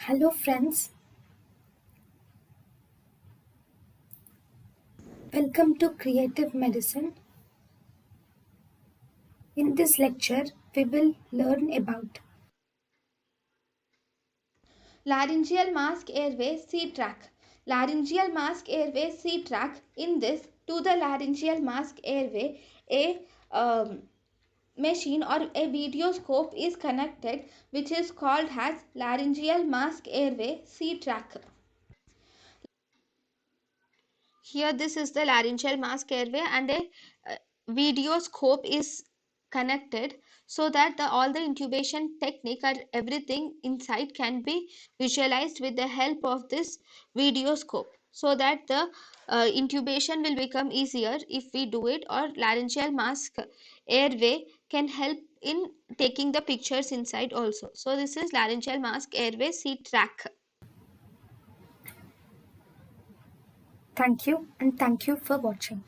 Hello friends, welcome to Creative Medicine. In this lecture, we will learn about Laryngeal mask airway C Trach. Laryngeal mask airway C Trach. In this, to the laryngeal mask airway, a machine or a videoscope is connected, which is called as laryngeal mask airway C Trach. Here this is the laryngeal mask airway and a video scope is connected so that all the intubation technique or everything inside can be visualized with the help of this video scope, so that the intubation will become easier if we do it, or laryngeal mask airway can help in taking the pictures inside also. So this is laryngeal mask airway C Trach. thank you and thank you for watching.